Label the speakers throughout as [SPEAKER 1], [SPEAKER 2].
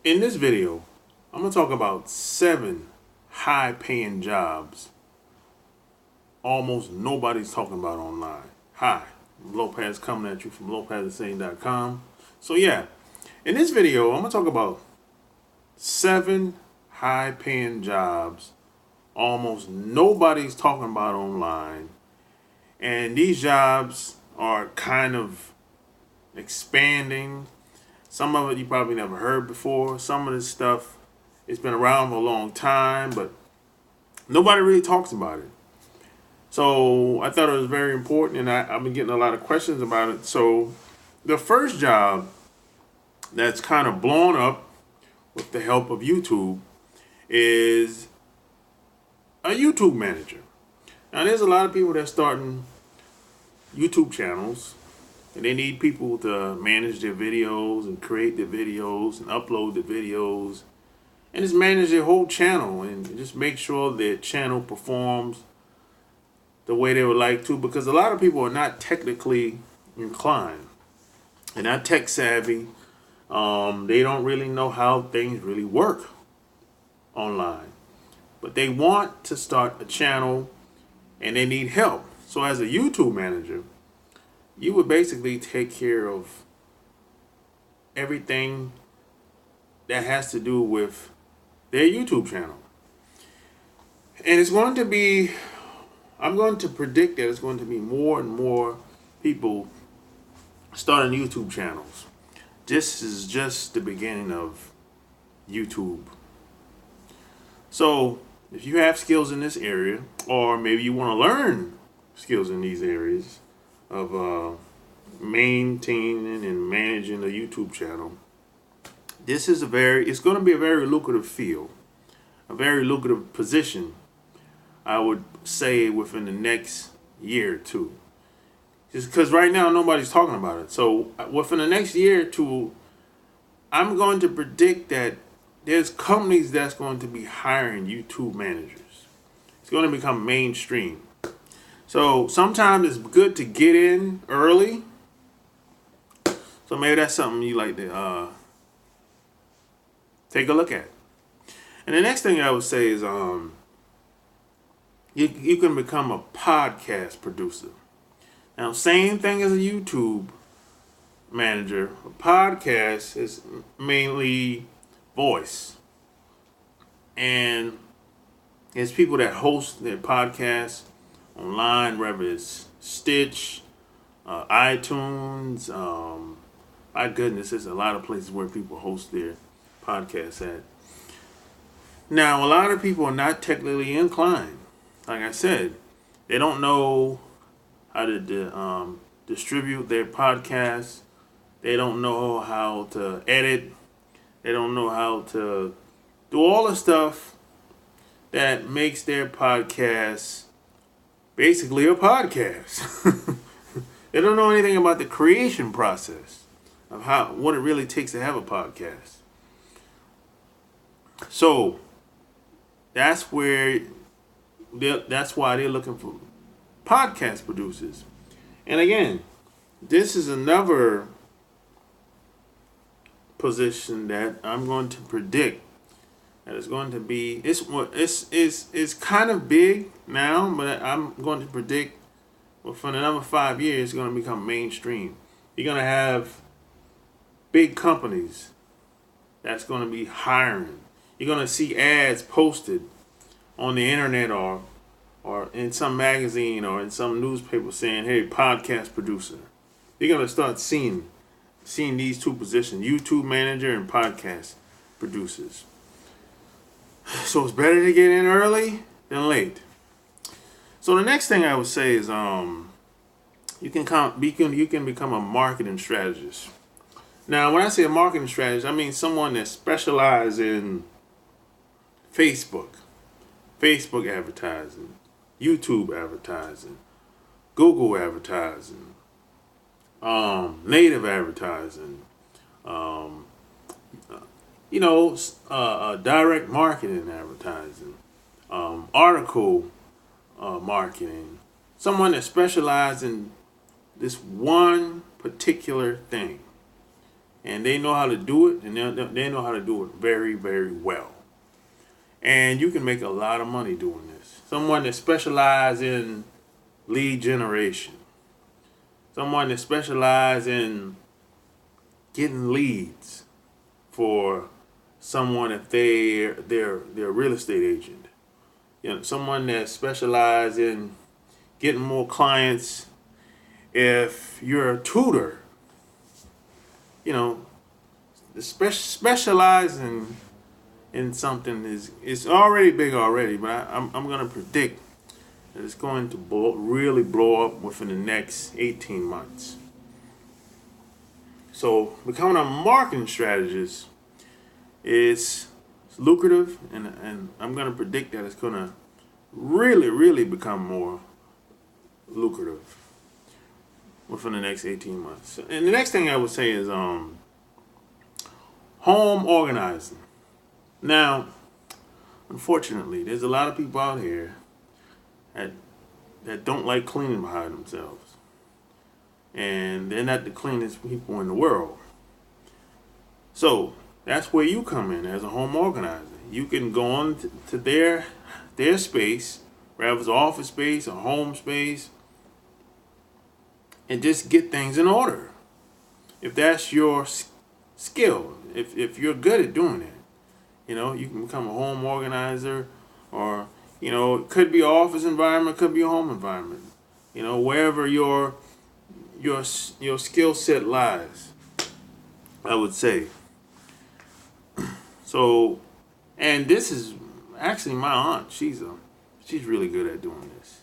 [SPEAKER 1] In this video, I'm going to talk about 7 high-paying jobs almost nobody's talking about online. Hi, Lopez coming at you from lopezthesame.com. So yeah, in this video, I'm going to talk about 7 high-paying jobs almost nobody's talking about online. And these jobs are kind of expanding. Some of it you probably never heard before. Some of this stuff, it's been around for a long time, but nobody really talks about it. So I thought it was very important, and I've been getting a lot of questions about it. So the first job that's kind of blown up with the help of YouTube is a YouTube manager. Now, there's a lot of people that's starting YouTube channels, and they need people to manage their videos and create the videos and upload the videos and just manage their whole channel and just make sure their channel performs the way they would like to, because a lot of people are not technically inclined. They're not tech savvy. They don't really know how things really work online. But they want to start a channel and they need help. So as a YouTube manager, you would basically take care of everything that has to do with their YouTube channel. And it's going to be, I'm going to predict that it's going to be more and more people starting YouTube channels. This is just the beginning of YouTube. So if you have skills in this area, or maybe you want to learn skills in these areas of maintaining and managing a YouTube channel, this is it's going to be a very lucrative field, a very lucrative position, I would say, within the next year or two. Just because right now nobody's talking about it. So within the next year or two, I'm going to predict that there's companies that's going to be hiring YouTube managers. It's going to become mainstream. So sometimes it's good to get in early. So maybe that's something you like to take a look at. And the next thing I would say is you can become a podcast producer. Now, same thing as a YouTube manager. A podcast is mainly voice. And it's people that host their podcasts online, whether it's Stitch, iTunes. My goodness, there's a lot of places where people host their podcasts at. Now, a lot of people are not technically inclined. Like I said, they don't know how to distribute their podcasts. They don't know how to edit. They don't know how to do all the stuff that makes their podcast basically a podcast. They don't know anything about the creation process of what it really takes to have a podcast. So that's why they're looking for podcast producers. And again, this is another position that I'm going to predict that is going to be, it's kind of big now, but I'm going to predict within another 5 years it's going to become mainstream. You're going to have big companies that's going to be hiring. You're going to see ads posted on the internet or in some magazine or in some newspaper saying, hey, podcast producer. You're going to start seeing these two positions, YouTube manager and podcast producers. So it's better to get in early than late. So the next thing I would say is you can become a marketing strategist. Now, when I say a marketing strategist, I mean someone that specializes in Facebook advertising, YouTube advertising, Google advertising, native advertising, direct marketing advertising, article marketing. Someone that specializes in this one particular thing. and they know how to do it, and they know how to do it very, very well. And you can make a lot of money doing this. Someone that specializes in lead generation, someone that specializes in getting leads for someone if they're a real estate agent. Someone that specializes in getting more clients if you're a tutor. Specializing in something is already big already, but I'm gonna predict that it's going to really blow up within the next 18 months. So becoming a marketing strategist is lucrative, and I'm gonna predict that it's gonna really, really become more lucrative within the next 18 months. And the next thing I would say is home organizing. Now, unfortunately, there's a lot of people out here that don't like cleaning behind themselves. And they're not the cleanest people in the world. So that's where you come in as a home organizer. You can go on to their space, whether it's office space or home space, and just get things in order. If that's your skill, if you're good at doing it, you can become a home organizer, or it could be an office environment, could be a home environment. Wherever your skill set lies, I would say. So, and this is actually my aunt. She's really good at doing this.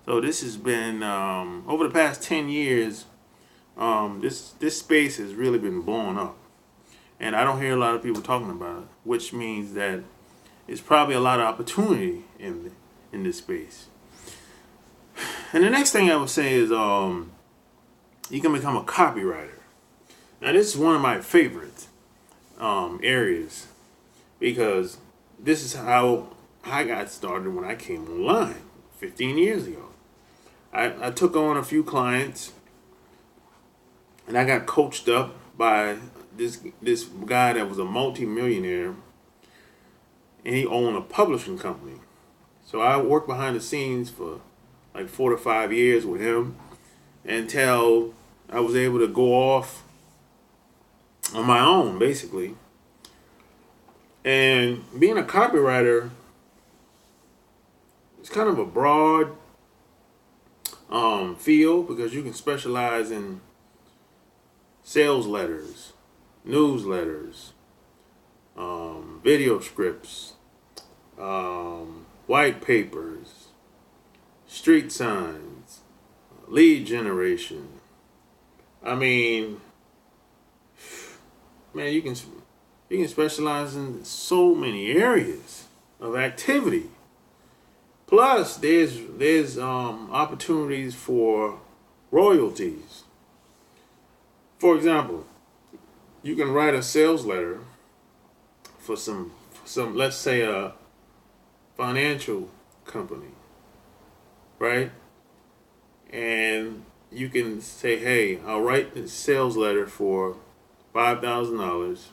[SPEAKER 1] So this has been over the past 10 years. This space has really been blowing up, and I don't hear a lot of people talking about it, which means that it's probably a lot of opportunity in this space. And the next thing I would say is you can become a copywriter. Now this is one of my favorite areas, because this is how I got started when I came online 15 years ago. I took on a few clients, and I got coached up by this guy that was a multi-millionaire, and he owned a publishing company. So I worked behind the scenes for like 4 to 5 years with him until I was able to go off on my own, basically. And being a copywriter is kind of a broad field, because you can specialize in sales letters, newsletters, video scripts, white papers, street signs, lead generation. I mean, man, you can specialize in so many areas of activity. Plus, there's opportunities for royalties. For example, you can write a sales letter for some let's say a financial company, right? And you can say, hey, I'll write this sales letter for $5,000,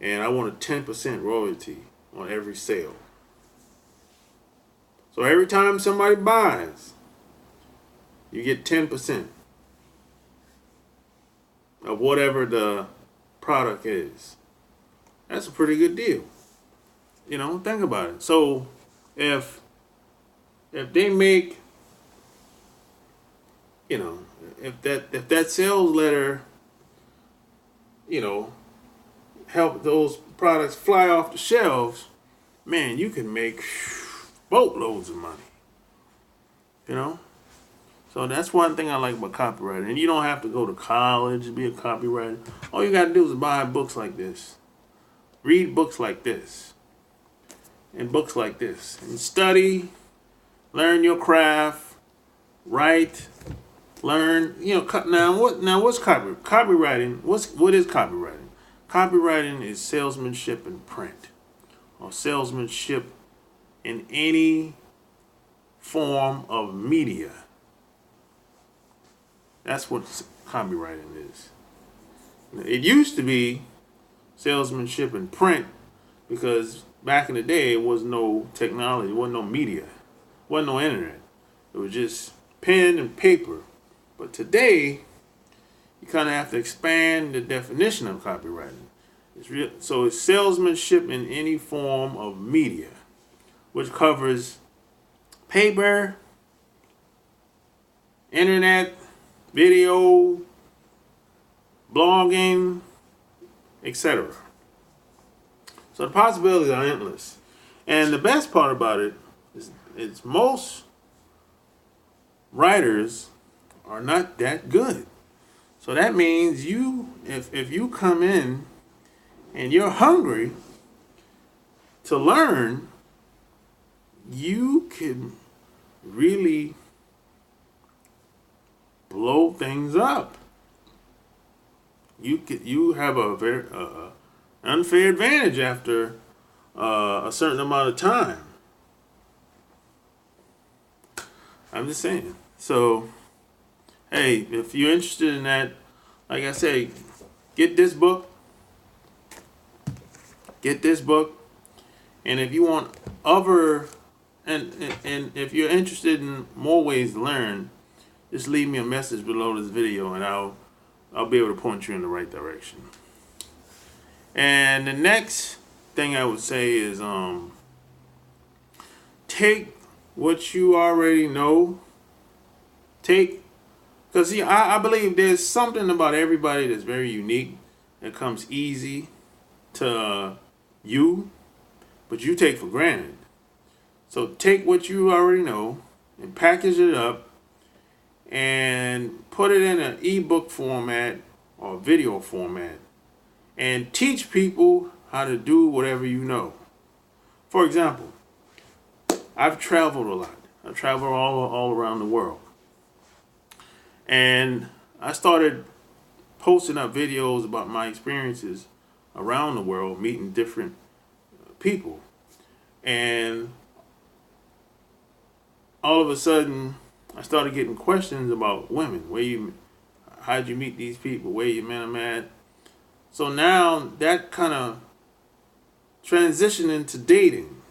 [SPEAKER 1] and I want a 10% royalty on every sale. So every time somebody buys, you get 10% of whatever the product is. That's a pretty good deal. Think about it. So if they make, if that sales letter, help those products fly off the shelves, man, you can make boatloads of money. So that's one thing I like about copywriting. And you don't have to go to college to be a copywriter. All you got to do is buy books like this, read books like this, and books like this, and study, learn your craft, write, learn. Now what's copywriting? What is copywriting? Copywriting is salesmanship in print, or salesmanship in any form of media. That's what copywriting is. It used to be salesmanship in print because back in the day it was no technology, it wasn't no media, it wasn't no internet. It was just pen and paper. But today, you kind of have to expand the definition of copywriting. So it's salesmanship in any form of media, which covers paper, internet, video, blogging, etc. So the possibilities are endless. And the best part about it is most writers are not that good. So that means if you come in and you're hungry to learn, you can really blow things up. You have a very unfair advantage after a certain amount of time. I'm just saying. So, hey, if you're interested in that, like I say, get this book. Get this book. And if you want other, and if you're interested in more ways to learn, just leave me a message below this video and I'll be able to point you in the right direction. And the next thing I would say is take what you already know. Because see, I believe there's something about everybody that's very unique that comes easy to you, but you take for granted. So take what you already know and package it up and put it in an ebook format or video format and teach people how to do whatever you know. For example, I've traveled a lot. I've traveled all around the world. And I started posting up videos about my experiences around the world, meeting different people. And all of a sudden, I started getting questions about women. How'd you meet these people? Where you met them at? So now that kind of transitioned into dating.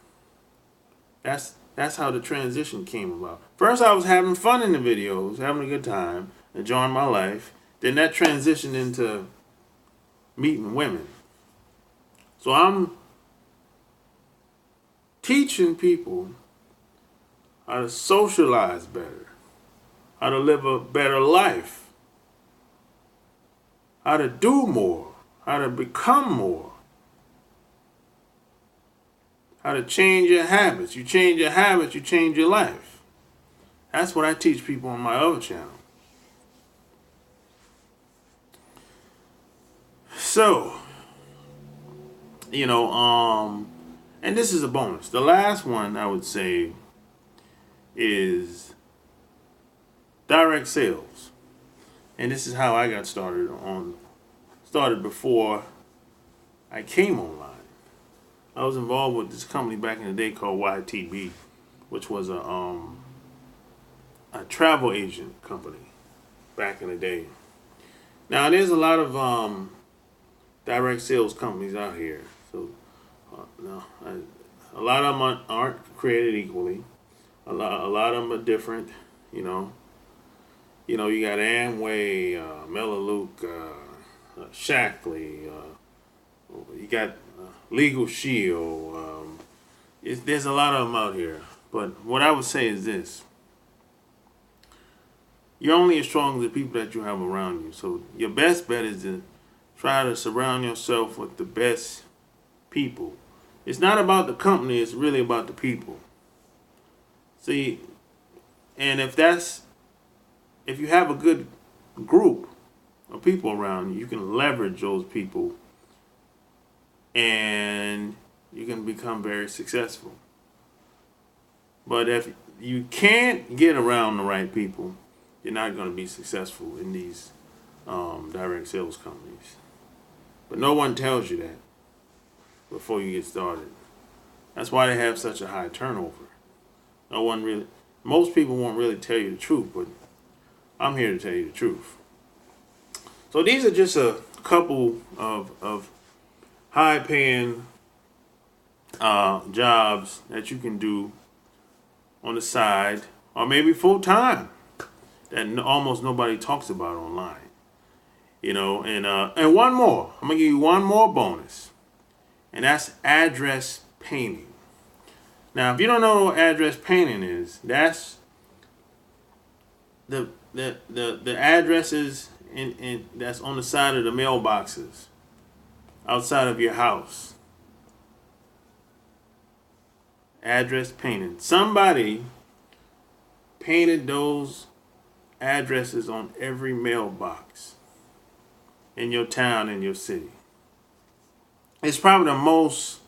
[SPEAKER 1] That's how the transition came about. First, I was having fun in the videos, having a good time, enjoying my life. Then that transitioned into meeting women. So I'm teaching people how to socialize better, how to live a better life, how to do more, how to become more, how to change your habits. You change your habits, you change your life. That's what I teach people on my other channel. So, and this is a bonus. The last one I would say is direct sales. And this is how I got started before I came online. I was involved with this company back in the day called YTB, which was a travel agent company back in the day. Now there's a lot of direct sales companies out here. So a lot of them aren't created equally. A lot of them are different. You got Amway, Melaleuca, Shackley. You got Legal Shield. There's a lot of them out here. But what I would say is this. You're only as strong as the people that you have around you. So your best bet is to try to surround yourself with the best people. It's not about the company. It's really about the people. See, and if you have a good group of people around you, you can leverage those people and you can become very successful. But if you can't get around the right people, you're not going to be successful in these direct sales companies. But no one tells you that before you get started. That's why they have such a high turnover. Most people won't really tell you the truth, but I'm here to tell you the truth. So these are just a couple of high paying jobs that you can do on the side, or maybe full time, that almost nobody talks about online. And one more. I'm gonna give you one more bonus, and that's address painting. Now, if you don't know what address painting is, that's the addresses in that's on the side of the mailboxes outside of your house. Address painting. Somebody painted those addresses on every mailbox in your town, in your city. It's probably the most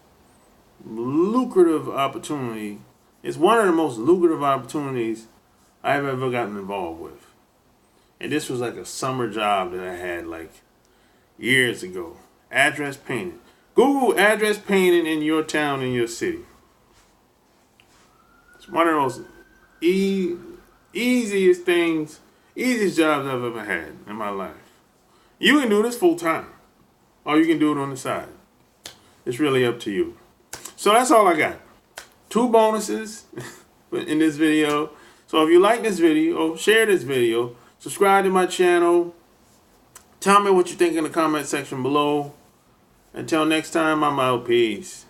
[SPEAKER 1] lucrative opportunity. It's one of the most lucrative opportunities I've ever gotten involved with. And this was like a summer job that I had like years ago. Address painting. Google address painting in your town, in your city. It's one of those easiest jobs I've ever had in my life. You can do this full time, or you can do it on the side. It's really up to you. So that's all I got. 2 bonuses in this video. So if you like this video, share this video, subscribe to my channel. Tell me what you think in the comment section below. Until next time, I'm out. Peace.